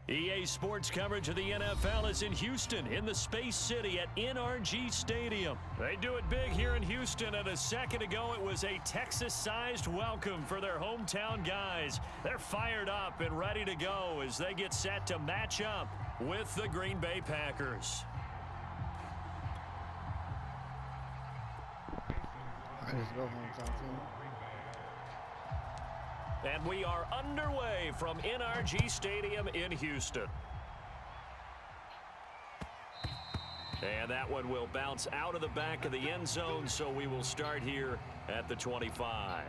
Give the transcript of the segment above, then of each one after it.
EA Sports coverage of the NFL is in Houston, in the Space City at NRG Stadium. They do it big here in Houston, and a second ago it was a Texas-sized welcome for their hometown guys. They're fired up and ready to go as they get set to match up with the Green Bay Packers. Let's go, hometown team. And we are underway from NRG Stadium in Houston. And that one will bounce out of the back of the end zone, so we will start here at the 25.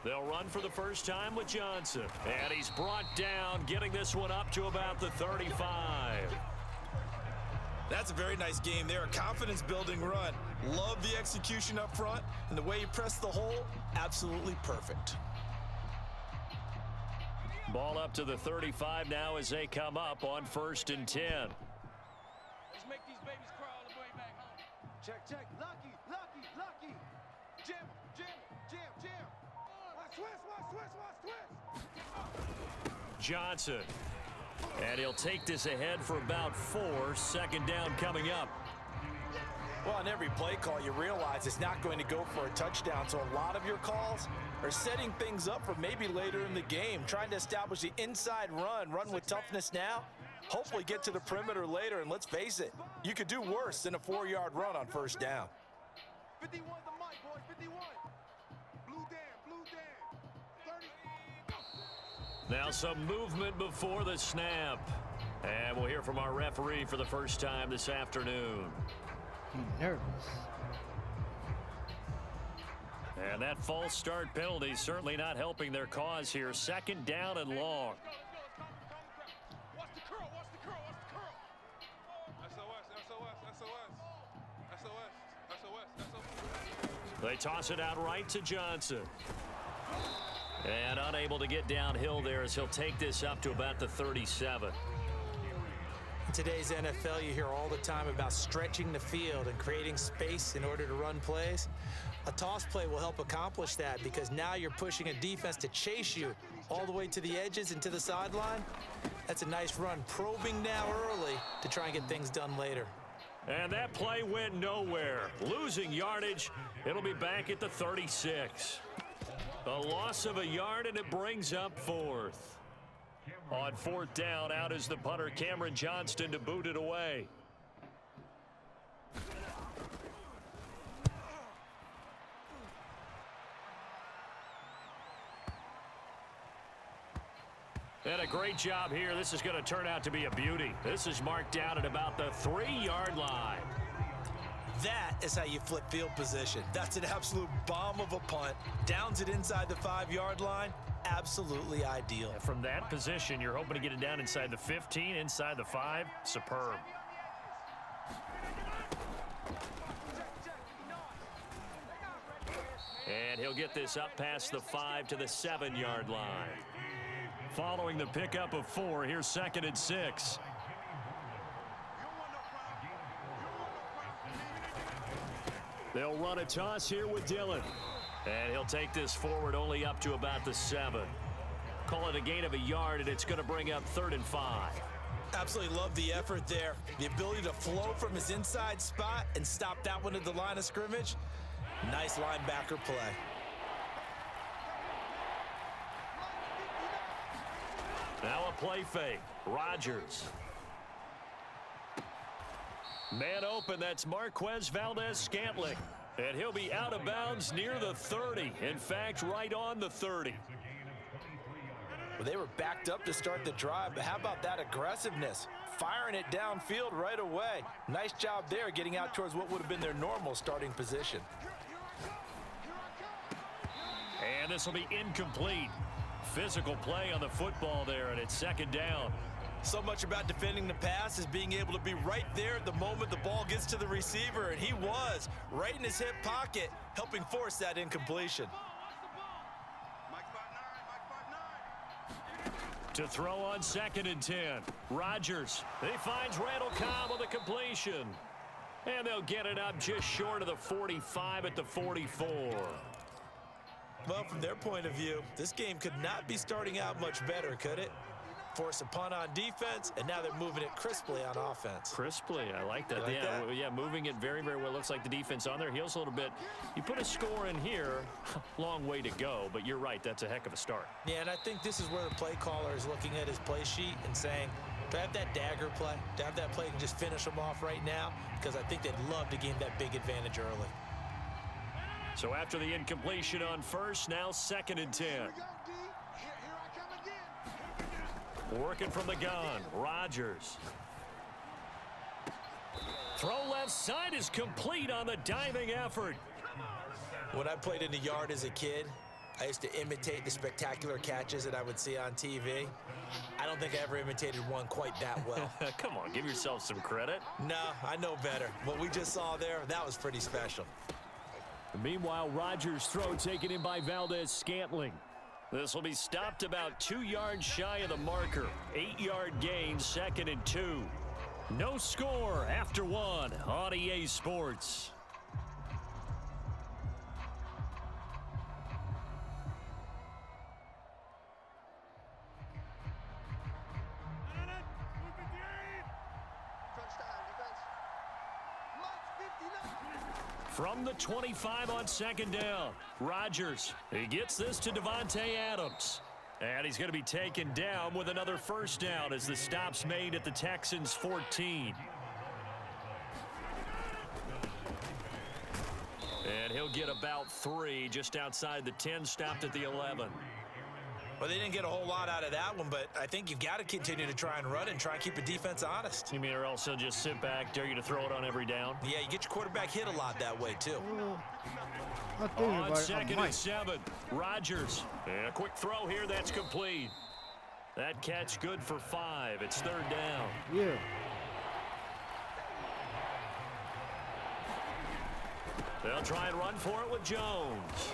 They'll run for the first time with Johnson. And he's brought down, getting this one up to about the 35. That's a very nice game there. A confidence-building run. Love the execution up front. And the way you press the hole, absolutely perfect. Ball up to the 35 now as they come up on 1st and 10. Let's make these babies crawl all the way back home. Check, check. Lucky, lucky, lucky. Jam, jam, jam, jam. Watch twist. Johnson. And he'll take this ahead for about 4. 2nd down coming up. Well, on every play call, you realize it's not going to go for a touchdown. So a lot of your calls are setting things up for maybe later in the game, trying to establish the inside run with toughness now, hopefully get to the perimeter later. And let's face it, you could do worse than a 4-yard run on 1st down. 51 the mic, boys, 51. Blue down. 30. Now some movement before the snap. And we'll hear from our referee for the first time this afternoon. Nervous. And that false start penalty certainly not helping their cause here. 2nd down and long. Watch the curl, watch the curl, watch the curl. SOS. They toss it out right to Johnson. And unable to get downhill there as he'll take this up to about the 37. In today's NFL, you hear all the time about stretching the field and creating space in order to run plays. A toss play will help accomplish that because now you're pushing a defense to chase you all the way to the edges and to the sideline. That's a nice run, probing now early to try and get things done later. And that play went nowhere. Losing yardage. It'll be back at the 36. A loss of a yard, and it brings up 4th. On 4th down, out is the punter, Cameron Johnston, to boot it away. And a great job here. This is going to turn out to be a beauty. This is marked down at about the 3-yard line. That is how you flip field position. That's an absolute bomb of a punt. Downs it inside the 5-yard line. Absolutely ideal. And from that position, you're hoping to get it down inside the 15, inside the 5. Superb. And he'll get this up past the 5 to the 7-yard line. Following the pickup of 4, here's 2nd and 6. They'll run a toss here with Dillon. And he'll take this forward only up to about the 7. Call it a gain of a yard, and it's going to bring up 3rd and 5. Absolutely love the effort there. The ability to flow from his inside spot and stop that one at the line of scrimmage. Nice linebacker play. Now a play fake. Rodgers. Man open, that's Marquez Valdez-Scantling. And he'll be out of bounds near the 30. In fact, right on the 30. Well, they were backed up to start the drive, but how about that aggressiveness? Firing it downfield right away. Nice job there getting out towards what would have been their normal starting position. And this will be incomplete. Physical play on the football there, and it's 2nd down. So much about defending the pass is being able to be right there at the moment the ball gets to the receiver, and he was right in his hip pocket, helping force that incompletion. To throw on 2nd and 10. Rodgers. He finds Randall Cobb with a completion. And they'll get it up just short of the 45 at the 44. Well, from their point of view, this game could not be starting out much better, could it? Force a punt on defense, and now they're moving it crisply on offense. Crisply, I like that. Like that? Yeah, moving it very, very well. Looks like the defense on their heels a little bit. You put a score in here, long way to go, but you're right, that's a heck of a start. Yeah, and I think this is where the play caller is looking at his play sheet and saying, to have that dagger play, to have that play and just finish them off right now, because I think they'd love to gain that big advantage early. So after the incompletion on first, now 2nd and 10. Here we go, D. Here I come again. Working from the gun, Rodgers. Throw left side is complete on the diving effort. When I played in the yard as a kid, I used to imitate the spectacular catches that I would see on TV. I don't think I ever imitated one quite that well. Come on, give yourself some credit. No, I know better. What we just saw there, that was pretty special. Meanwhile, Rodgers' throw taken in by Valdez-Scantling. This will be stopped about 2 yards shy of the marker. 8-yard gain, 2nd and 2. No score after 1 on EA Sports. Touchdown, defense. Lots 59. From the 25 on 2nd down, Rodgers. He gets this to Devontae Adams. And he's going to be taken down with another first down as the stop's made at the Texans' 14. And he'll get about 3 just outside the 10, stopped at the 11. Well, they didn't get a whole lot out of that one, but I think you've got to continue to try and run and try and keep the defense honest. You mean or else he'll just sit back, dare you to throw it on every down? Yeah, you get your quarterback hit a lot that way, too. I'm thinking On about it. 2nd and 7, Rodgers. And a quick throw here, that's complete. That catch good for 5. It's 3rd down. Yeah. They'll try and run for it with Jones.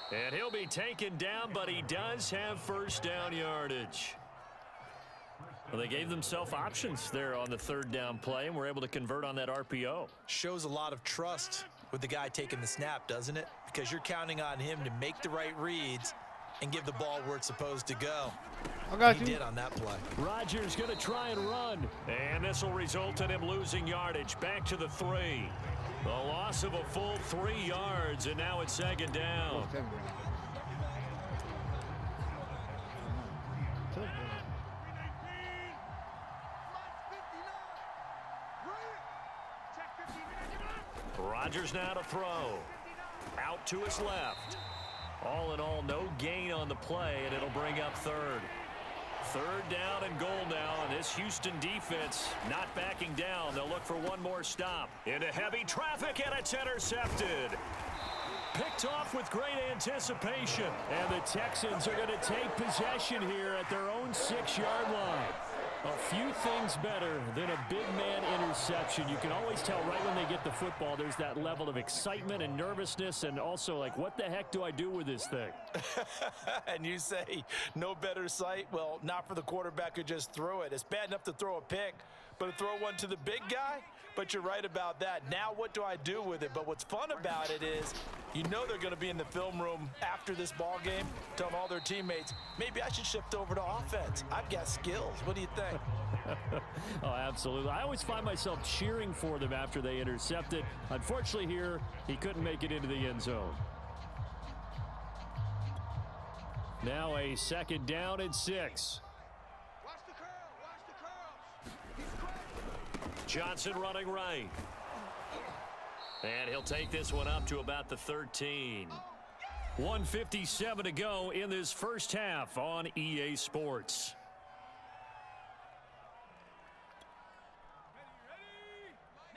And he'll be taken down, but he does have first down yardage. Well, they gave themselves options there on the 3rd down play and were able to convert on that RPO. Shows a lot of trust with the guy taking the snap, doesn't it? Because you're counting on him to make the right reads and give the ball where it's supposed to go. I got He you. did on that play. Rodgers going to try and run. And this will result in him losing yardage. Back to the 3. The loss of a full 3 yards, and now it's 2nd down. Rodgers now to throw. Out to his left. All in all, no gain on the play, and it'll bring up 3rd. 3rd down and goal now, and this Houston defense not backing down. They'll look for one more stop. Into heavy traffic, and it's intercepted. Picked off with great anticipation. And the Texans are going to take possession here at their own 6-yard line. A few things better than a big man interception. You can always tell right when they get the football, there's that level of excitement and nervousness, and also like, what the heck do I do with this thing? And you say no better sight? Well, not for the quarterback who just threw it. It's bad enough to throw a pick, but to throw one to the big guy? But you're right about that. Now what do I do with it? But what's fun about it is you know they're going to be in the film room after this ball game telling all their teammates, maybe I should shift over to offense. I've got skills. What do you think? Oh, absolutely. I always find myself cheering for them after they intercept it. Unfortunately here, he couldn't make it into the end zone. Now a 2nd down and 6. Watch the curl. Watch the curls. He's crazy. Johnson running right. And he'll take this one up to about the 13. 1:57 to go in this first half on EA Sports.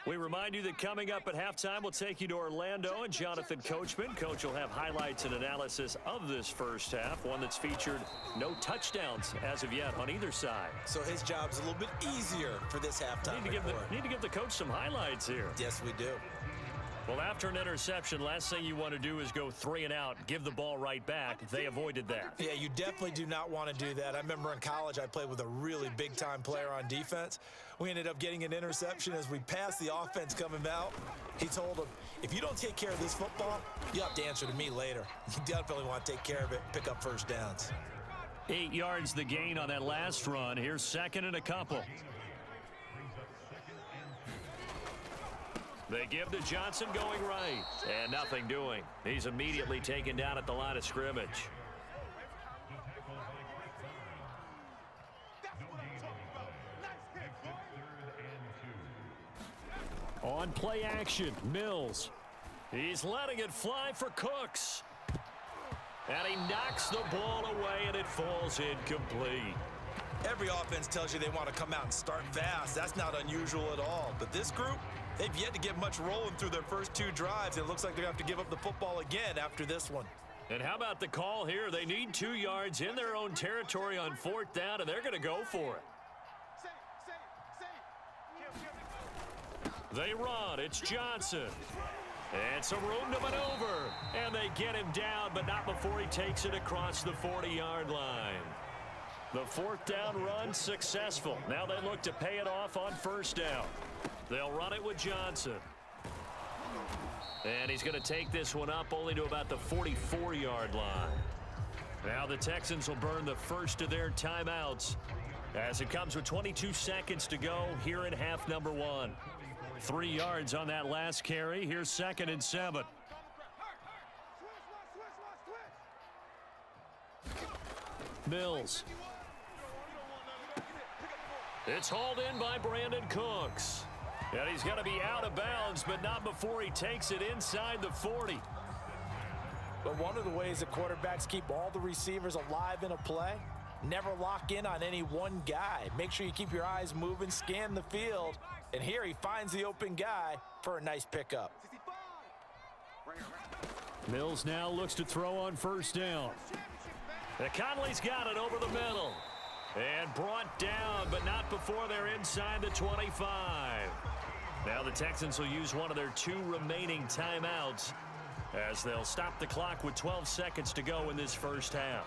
We remind you that coming up at halftime, we'll take you to Orlando and Jonathan Coachman. Coach will have highlights and analysis of this first half, one that's featured no touchdowns as of yet on either side. So his job's a little bit easier for this halftime Need to give the coach some highlights here. Yes, we do. Well, after an interception, last thing you want to do is go 3 and out, give the ball right back. They avoided that. Yeah, you definitely do not want to do that. I remember in college I played with a really big-time player on defense. We ended up getting an interception as we passed the offense coming out. He told him, if you don't take care of this football, you'll have to answer to me later. You definitely want to take care of it, pick up first downs. 8 yards the gain on that last run. Here's second and a couple. They give to Johnson going right, and nothing doing. He's immediately taken down at the line of scrimmage. On play action, Mills. He's letting it fly for Cooks. And he knocks the ball away, and it falls incomplete. Every offense tells you they want to come out and start fast. That's not unusual at all. But this group, they've yet to get much rolling through their first 2 drives. It looks like they're going to have to give up the football again after this one. And how about the call here? They need 2 yards in their own territory on 4th down, and they're going to go for it. They run. It's Johnson. And some room to maneuver. And they get him down, but not before he takes it across the 40-yard line. The 4th down run successful. Now they look to pay it off on 1st down. They'll run it with Johnson. And he's going to take this one up only to about the 44-yard line. Now the Texans will burn the first of their timeouts as it comes with 22 seconds to go here in half number 1. 3 yards on that last carry. Here's 2nd and 7. Mills. It's hauled in by Brandon Cooks. And he's going to be out of bounds, but not before he takes it inside the 40. But one of the ways that quarterbacks keep all the receivers alive in a play, never lock in on any one guy. Make sure you keep your eyes moving, scan the field. And here he finds the open guy for a nice pickup. Mills now looks to throw on 1st down. And Conley's got it over the middle. And brought down, but not before they're inside the 25. Now the Texans will use one of their 2 remaining timeouts as they'll stop the clock with 12 seconds to go in this first half.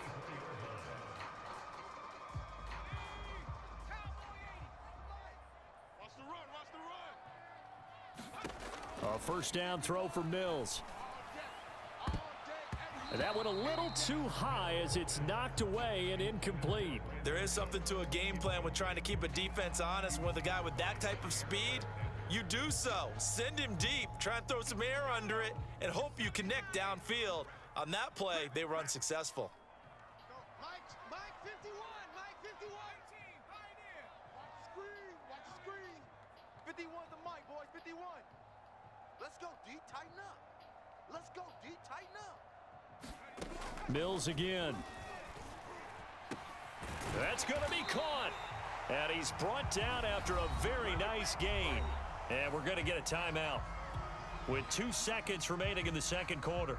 A 1st down throw for Mills. And that went a little too high as it's knocked away and incomplete. There is something to a game plan with trying to keep a defense honest. With a guy with that type of speed, you do so. Send him deep, try and throw some air under it, and hope you connect downfield. On that play, they were unsuccessful. Mike 51, Mike 51. Right here. Watch the screen. 51 the Mike, boys, 51. Let's go, D, tighten up. Let's go, D, tighten up. Mills again. That's going to be caught. And he's brought down after a very nice gain. And we're going to get a timeout with 2 seconds remaining in the second quarter.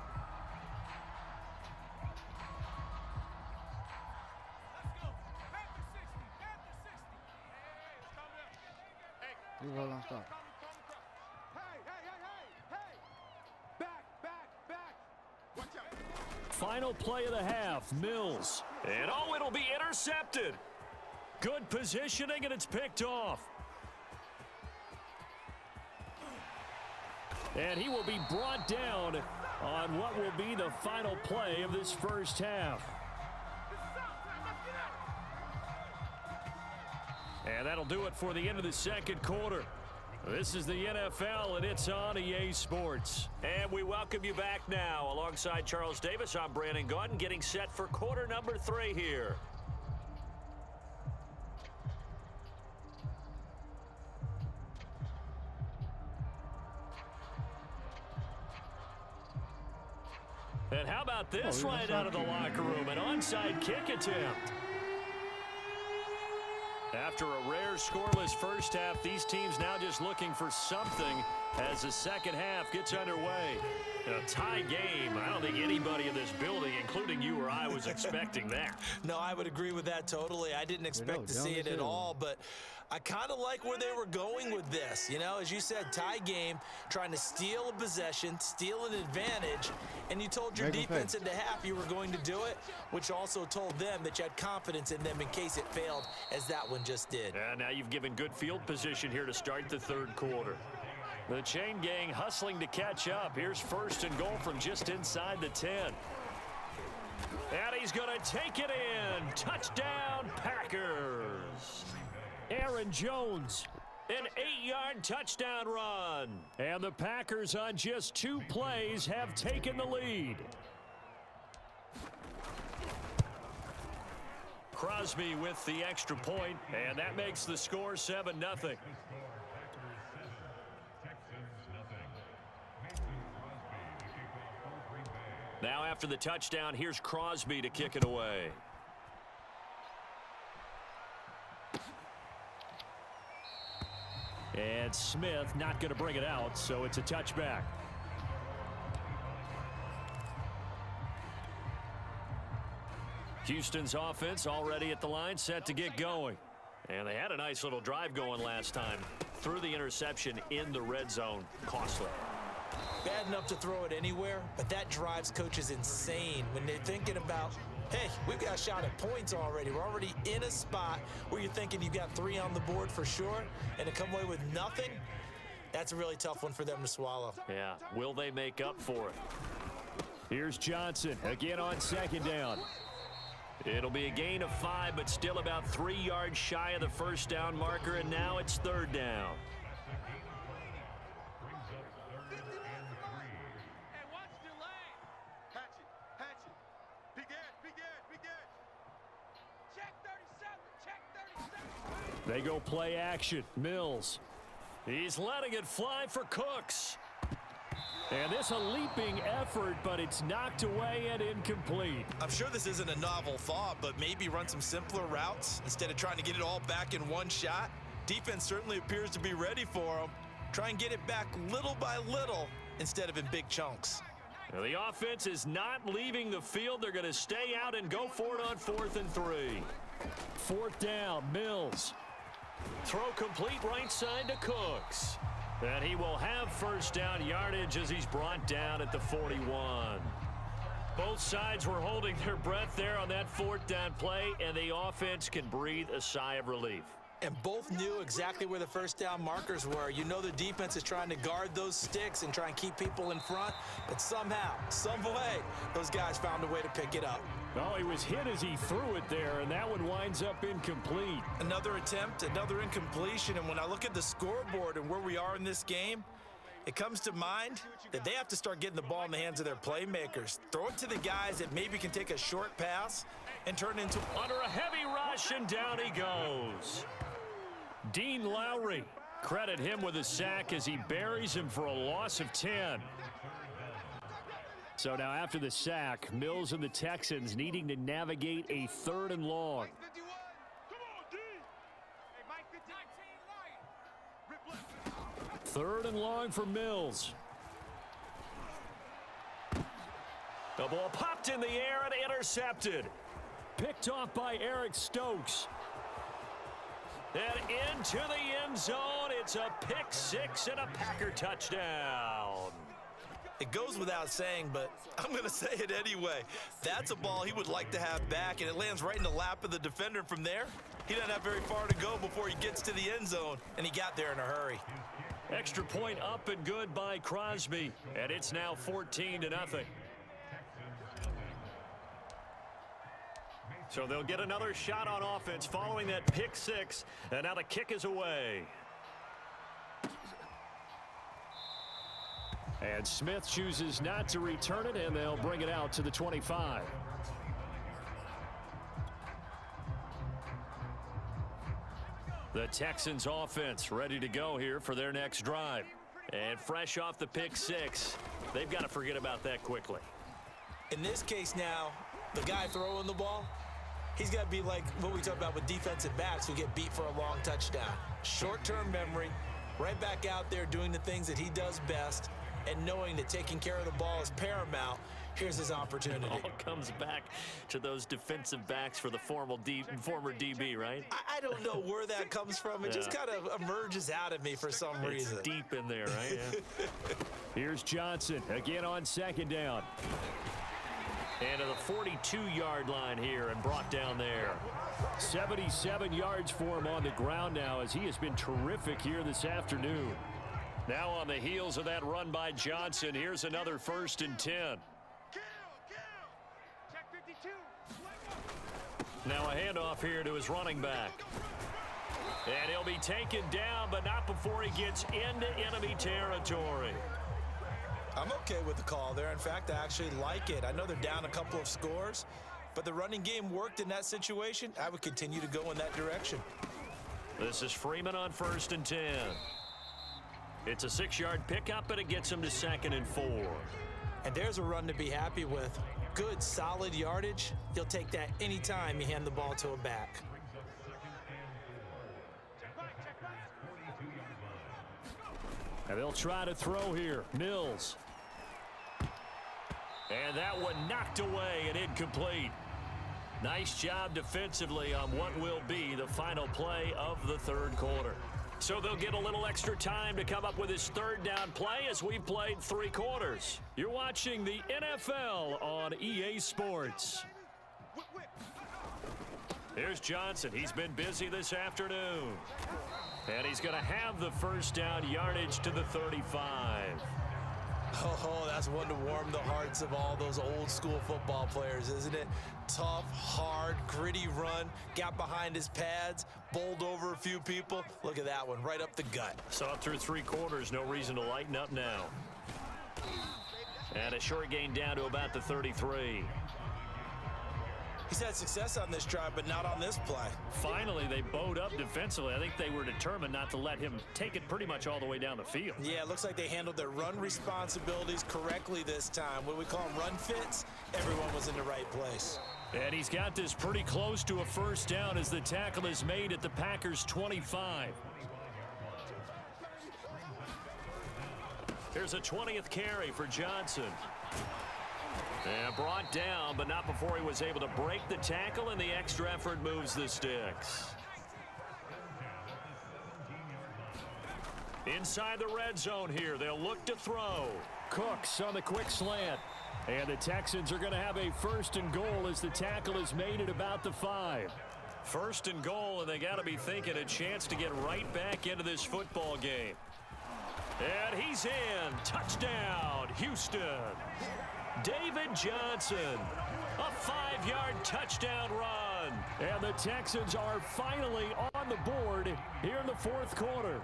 You roll on stop. Final play of the half, Mills. And oh, it'll be intercepted. Good positioning, and it's picked off. And he will be brought down on what will be the final play of this first half. And that'll do it for the end of the second quarter. This is the NFL, and it's on EA Sports. And we welcome you back now. Alongside Charles Davis, I'm Brandon Gaudin, getting set for quarter number 3 here. And how about this right out of the locker room? An onside kick attempt. After a rare scoreless first half, these teams now just looking for something as the second half gets underway. A tie game. I don't think anybody in this building, including you or I, was expecting that. No, I would agree with that totally. I didn't expect to see it at all, but I kind of like where they were going with this. You know, as you said, tie game, trying to steal a possession, steal an advantage, and you told your defense at the half you were going to do it, which also told them that you had confidence in them in case it failed, as that one just did. And now you've given good field position here to start the third quarter. The chain gang hustling to catch up. Here's first and goal from just inside the 10. And he's going to take it in. Touchdown, Packers. Aaron Jones, an 8-yard touchdown run. And the Packers on just 2 plays have taken the lead. Crosby with the extra point, and that makes the score 7-0. Now after the touchdown, here's Crosby to kick it away. And Smith not going to bring it out, so it's a touchback. Houston's offense already at the line, set to get going. And they had a nice little drive going last time. Threw the interception in the red zone. Costly. Bad enough to throw it anywhere, but that drives coaches insane when they're thinking about, hey, we've got a shot at points already. We're already in a spot where you're thinking you've got 3 on the board for sure, and to come away with nothing, that's a really tough one for them to swallow. Yeah, will they make up for it? Here's Johnson again on second down. It'll be a gain of 5, but still about 3 yards shy of the first down marker, and now it's third down. They go play action. Mills. He's letting it fly for Cooks. And this a leaping effort, but it's knocked away and incomplete. I'm sure this isn't a novel thought, but maybe run some simpler routes instead of trying to get it all back in one shot. Defense certainly appears to be ready for them. Try and get it back little by little instead of in big chunks. Now the offense is not leaving the field. They're going to stay out and go for it on 4th and 3. 4th down, Mills. Throw complete right side to Cooks. And he will have first down yardage as he's brought down at the 41. Both sides were holding their breath there on that 4th down play, and the offense can breathe a sigh of relief. And both knew exactly where the first down markers were. You know the defense is trying to guard those sticks and try and keep people in front, but somehow, some way, those guys found a way to pick it up. Oh, he was hit as he threw it there, and that one winds up incomplete. Another attempt, another incompletion, and when I look at the scoreboard and where we are in this game, it comes to mind that they have to start getting the ball in the hands of their playmakers. Throw it to the guys that maybe can take a short pass and turn it into... Under a heavy rush, and down he goes. Dean Lowry, credit him with a sack as he buries him for a loss of 10. So now after the sack, Mills and the Texans needing to navigate a 3rd and long. Third and long for Mills. The ball popped in the air and intercepted. Picked off by Eric Stokes. And into the end zone, it's a pick 6 and a Packer touchdown. It goes without saying, but I'm going to say it anyway. That's a ball he would like to have back, and it lands right in the lap of the defender. From there, he doesn't have very far to go before he gets to the end zone, and he got there in a hurry. Extra point up and good by Crosby, and it's now 14-0. So they'll get another shot on offense following that pick 6, and now the kick is away. And Smith chooses not to return it, and they'll bring it out to the 25. The Texans offense ready to go here for their next drive. And fresh off the pick 6, they've got to forget about that quickly. In this case now, the guy throwing the ball, he's got to be like what we talk about with defensive backs who get beat for a long touchdown. Short-term memory, right back out there doing the things that he does best, and knowing that taking care of the ball is paramount. Here's his opportunity. All comes back to those defensive backs for the former DB, right? I don't know where that comes from. It just kind of emerges out of me for some reason. It's deep in there, right? Yeah. Here's Johnson again on second down. And to the 42-yard line here and brought down there. 77 yards for him on the ground now as he has been terrific here this afternoon. Now on the heels of that run by Johnson, here's another 1st and 10. Check 52. Now a handoff here to his running back. And he'll be taken down, but not before he gets into enemy territory. I'm okay with the call there. In fact, I actually like it. I know they're down a couple of scores, but the running game worked in that situation. I would continue to go in that direction. This is Freeman on 1st and 10. It's a 6-yard pickup, but it gets him to 2nd and 4. And there's a run to be happy with. Good, solid yardage. You'll take that anytime you hand the ball to a back. And they'll try to throw here. Mills. And that one knocked away and incomplete. Nice job defensively on what will be the final play of the 3rd quarter. So they'll get a little extra time to come up with his 3rd down play as we've played 3 quarters. You're watching the NFL on EA Sports. Here's Johnson. He's been busy this afternoon. And he's going to have the 1st down yardage to the 35. Oh, that's one to warm the hearts of all those old school football players, isn't it? Tough, hard, gritty run, got behind his pads, bowled over a few people. Look at that one, right up the gut. Saw it through 3 quarters, no reason to lighten up now. And a short gain down to about the 33. He's had success on this drive, but not on this play. Finally, they bowed up defensively. I think they were determined not to let him take it pretty much all the way down the field. Yeah, it looks like they handled their run responsibilities correctly this time. What do we call them, run fits? Everyone was in the right place. And he's got this pretty close to a 1st down as the tackle is made at the Packers' 25. Here's a 20th carry for Johnson. And brought down, but not before he was able to break the tackle, and the extra effort moves the sticks. Inside the red zone here, they'll look to throw. Cooks on the quick slant. And the Texans are going to have a 1st and goal as the tackle is made at about the 5. 1st and goal, and they got to be thinking a chance to get right back into this football game. And he's in. Touchdown, Houston. David Johnson, a 5-yard touchdown run. And the Texans are finally on the board here in the 4th quarter.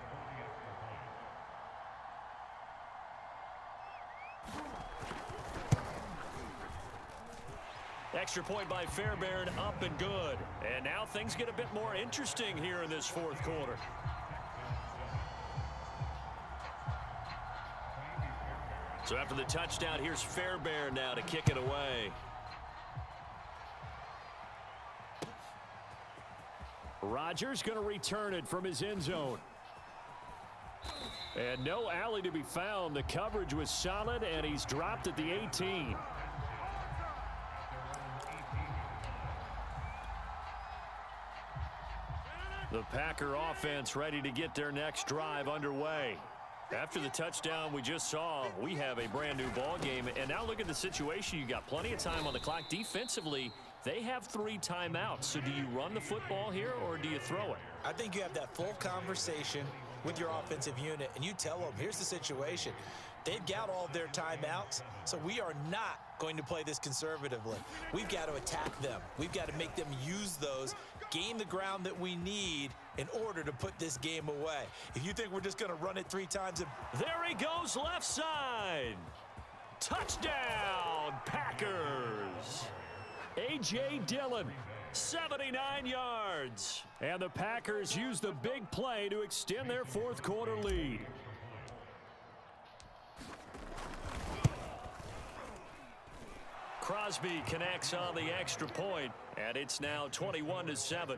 Extra point by Fairbairn, up and good. And now things get a bit more interesting here in this 4th quarter. So after the touchdown, here's Fairbairn now to kick it away. Rodgers going to return it from his end zone. And no alley to be found. The coverage was solid, and he's dropped at the 18. The Packer offense ready to get their next drive underway. After the touchdown we just saw, we have a brand new ball game. And now look at the situation. You got plenty of time on the clock. Defensively, they have 3 timeouts. So do you run the football here or do you throw it? I think you have that full conversation with your offensive unit, and you tell them, here's the situation. They've got all of their timeouts, so we are not going to play this conservatively. We've got to attack them. We've got to make them use those, gain the ground that we need in order to put this game away. If you think we're just going to run it 3 times. There he goes, left side. Touchdown, Packers. A.J. Dillon, 79 yards. And the Packers use the big play to extend their 4th quarter lead. Crosby connects on the extra point, and it's now 21-7.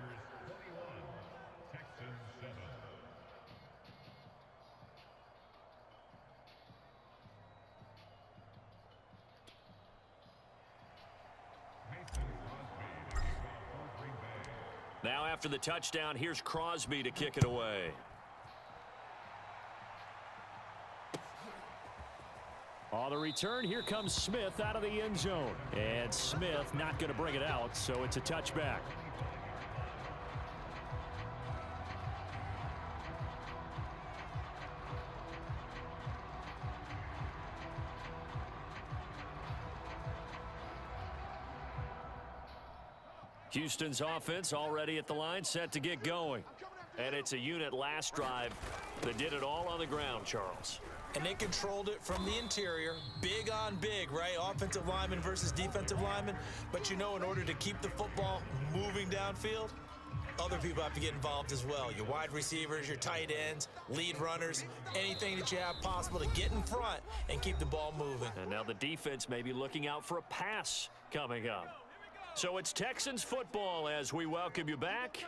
Now after the touchdown, here's Crosby to kick it away. On the return, here comes Smith out of the end zone. And Smith not going to bring it out, so it's a touchback. Houston's offense already at the line, set to get going. And it's a unit last drive that did it all on the ground, Charles. And they controlled it from the interior, big on big, right? Offensive lineman versus defensive lineman. But you know, in order to keep the football moving downfield, other people have to get involved as well. Your wide receivers, your tight ends, lead runners, anything that you have possible to get in front and keep the ball moving. And now the defense may be looking out for a pass coming up. So it's Texans football as we welcome you back.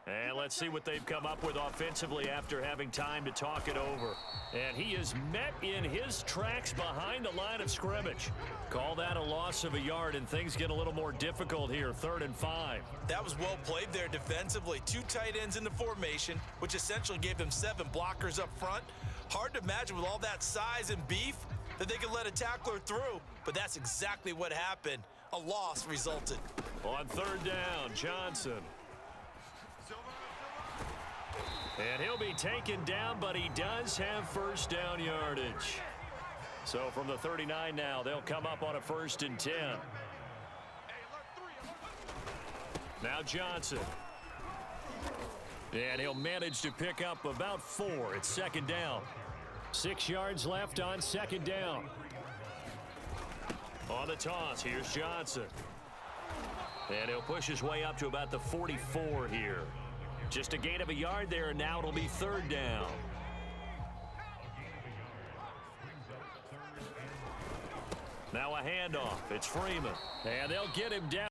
And let's see what they've come up with offensively after having time to talk it over. And he is met in his tracks behind the line of scrimmage. Call that a loss of a yard, and things get a little more difficult here, 3rd and 5. That was well played there defensively. 2 tight ends in the formation, which essentially gave them 7 blockers up front. Hard to imagine with all that size and beef that they could let a tackler through, but that's exactly what happened. A loss resulted. On 3rd down, Johnson. And he'll be taken down, but he does have first down yardage. So from the 39 now, they'll come up on a 1st and 10. Now Johnson. And he'll manage to pick up about 4. It's 2nd down. 6 yards left on 2nd down. On the toss, here's Johnson. And he'll push his way up to about the 44 here. Just a gain of a yard there, and now it'll be 3rd down. Now a handoff. It's Freeman. And they'll get him down.